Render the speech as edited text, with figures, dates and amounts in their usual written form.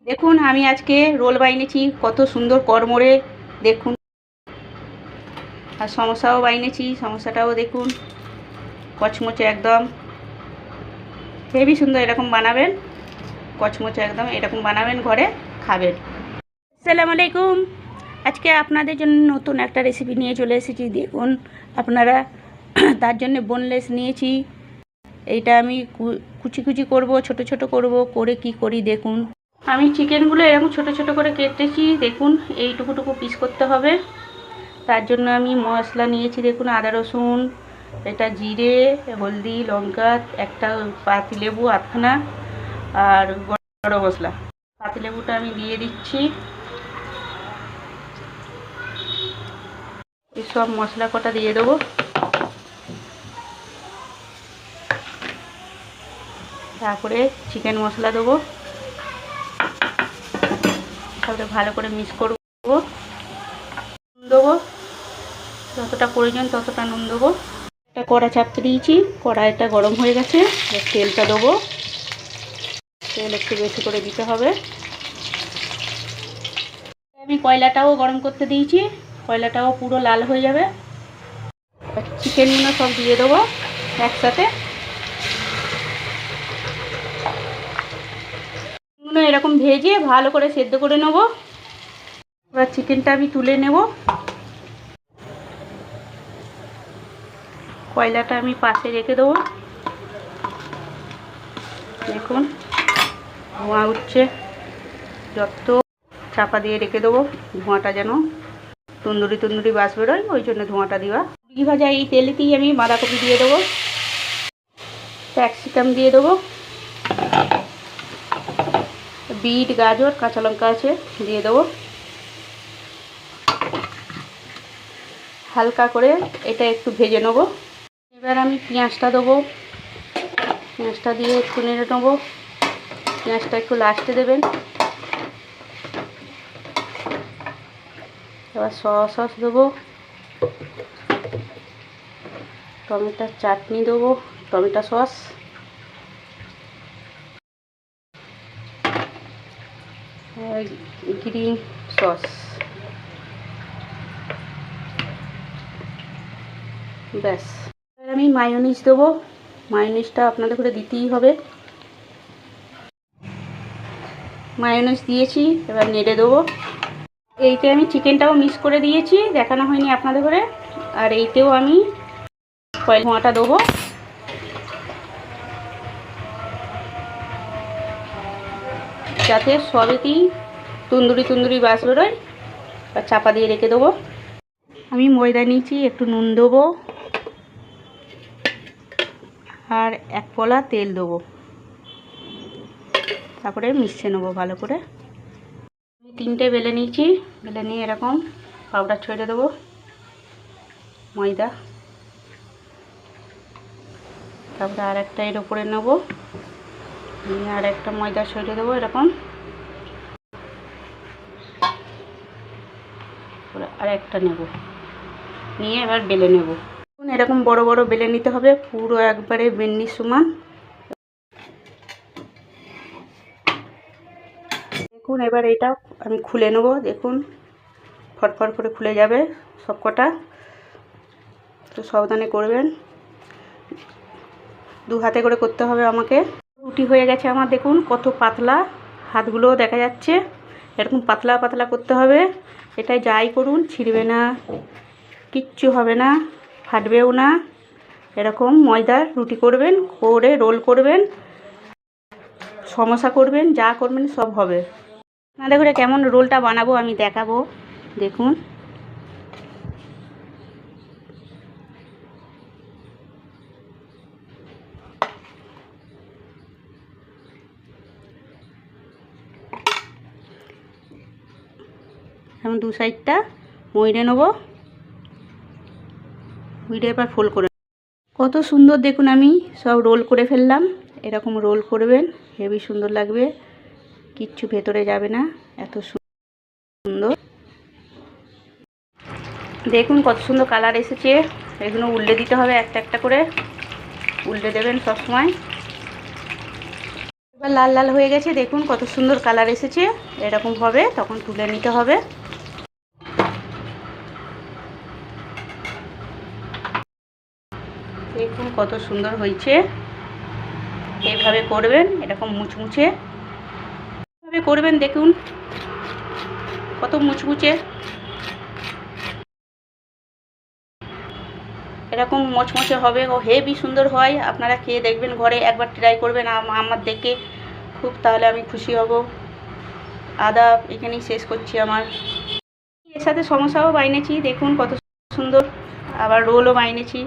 দেখুন আমি আজকে রোল বানিয়েছি, কত সুন্দর কড়মড়ে দেখুন। আর সমোসাও বানিয়েছি, সমোসাটাও দেখুন কচমচে একদম হেভি সুন্দর। এরকম বানাবেন, কচমচে একদম এরকম বানাবেন, ঘরে খাবেন। আসসালামু আলাইকুম। আজকে আপনাদের জন্য নতুন একটা রেসিপি নিয়ে চলে এসেছি। দেখুন আপনারা, তার জন্য বোনলেস নিয়েছি। এইটা আমি কুচি কুচি করব, ছোট ছোট করব, করে কি করি দেখুন। আমি চিকেনগুলো এরকম ছোট ছোট করে কেটেছি। দেখুন এইটুকুটুকু পিস করতে হবে। তার জন্য আমি মশলা নিয়েছি, দেখুন আদা রসুন, এটা জিরে, হলদি, লঙ্কা, একটা পাতিলেবু আধখানা, আর গরম মশলা। পাতিলেবুটা আমি দিয়ে দিচ্ছি। এই সব মশলা কটা দিয়ে দেবো। তারপরে চিকেন মশলা দেবো, তারপরে ভালো করে মিক্স করবো। নুন দেবো, যতটা প্রয়োজন ততটা নুন দেবো। একটা কড়া চাপতে দিয়েছি, কড়াইটা গরম হয়ে গেছে। তেলটা দেবো, তেল একটু বেশি করে দিতে হবে। আমি কয়লাটাও গরম করতে দিয়েছি, কয়লাটাও পুরো লাল হয়ে যাবে। চিকেনগুলো সব দিয়ে দেবো একসাথে। এরকম ভেজে ভালো করে সেদ্ধ করে নেব। এবার চিকেনটা আমি তুলে নেব। কয়লাটা আমি পাশে রেখে দেবো। দেখুন ধোঁয়া উঠছে, যত চাপা দিয়ে রেখে দেবো, ধোঁয়াটা যেন তন্দুরি তন্দুরি বাস বেরোয়, ওই জন্য ধোঁয়াটা দেওয়া। মুরগি ভাজা এই তেলেতেই আমি বাঁধাকপি দিয়ে দেবো, ক্যাপসিকাম দিয়ে দেবো, বিট, গাজর, কাঁচা লঙ্কা আছে দিয়ে দেবো। হালকা করে এটা একটু ভেজে নেবো। এবার আমি পেঁয়াজটা দেবো, পেঁয়াজটা দিয়ে একটু নেড়ে নেবো। পেঁয়াজটা একটু লাস্টে দেবেন। এবার সস দেবো, টমেটোর চাটনি দেবো, টমেটো সস, গ্রিন সস, ব্যাস। এবার আমি মায়োনিজ দেবো। মায়োনিজটা আপনাদের করে দিতেই হবে। মায়োনিজ দিয়েছি, এবার নেড়ে দেবো। এইতে আমি চিকেনটাও মিক্স করে দিয়েছি, দেখানো হয়নি আপনাদের করে। আর এইতেও আমি ধোঁয়াটা দেবো। যাতে সবেতেই তন্দুরি তন্দুরি বাস বেরোয়। আর চাপা দিয়ে রেখে দেবো। আমি ময়দা নিয়েছি, একটু নুন দেবো, আর এক পলা তেল দেবো। তারপরে মিশিয়ে নেবো ভালো করে। আমি 3টে বেলে নিয়েছি, বেলে নিয়ে এরকম পাউডার ছড়ে দেবো ময়দা। তারপরে আর একটা এর উপরে নেবো, নিয়ে আর একটা ময়দা ছড়ে দেবো এরকম। আর একটা নেব, নিয়ে এবার বেলে নেব। এরকম বড় বড় বেলে নিতে হবে, পুরো একবারে বেন্নির সমান। দেখুন এবার এটা আমি খুলে নেব। দেখুন ফটফট করে খুলে যাবে সব কটা। তো সাবধানে করবেন, 2 হাতে করে করতে হবে আমাকে। রুটি হয়ে গেছে আমার, দেখুন কত পাতলা, হাতগুলোও দেখা যাচ্ছে। এরকম পাতলা পাতলা করতে হবে। এটাই যাই করুন ছিঁড়বে না, কিচ্ছু হবে না, ফাটবেও না। এরকম ময়দার রুটি করবেন, করে রোল করবেন, সমোসা করবেন, যা করবেন সব হবে। আপনাদের করে কেমন রোলটা বানাবো আমি দেখাবো। দেখুন এখন 2 সাইডটা মইড়ে নেবো, মুইড়ে এবার ফোল্ড করে। কত সুন্দর দেখুন আমি সব রোল করে ফেললাম। এরকম রোল করবেন, হেভি সুন্দর লাগবে, কিচ্ছু ভেতরে যাবে না, এত সুন্দর। দেখুন কত সুন্দর কালার এসেছে। এগুলো উল্টে দিতে হবে, একটা একটা করে উল্টে দেবেন সবসময়। লাল লাল হয়ে গেছে, দেখুন কত সুন্দর কালার এসেছে। এরকম হবে তখন তুলে নিতে হবে। দেখুন কত সুন্দর হয়েছে। এইভাবে করবেন, এরকম মুচমুচে এভাবে করবেন, দেখুন কত মুচমুচে, এরকম মচমচে হবে ও হেভি সুন্দর হয়। আপনারা খেয়ে দেখবেন, ঘরে একবার ট্রাই করবেন আমার দেখে খুব, তাহলে আমি খুশি হব। আদাব এখানেই শেষ করছি আমার। এর সাথে সমোসাও বানিয়েছি, দেখুন কত সুন্দর, আবার রোলও বানিয়েছি।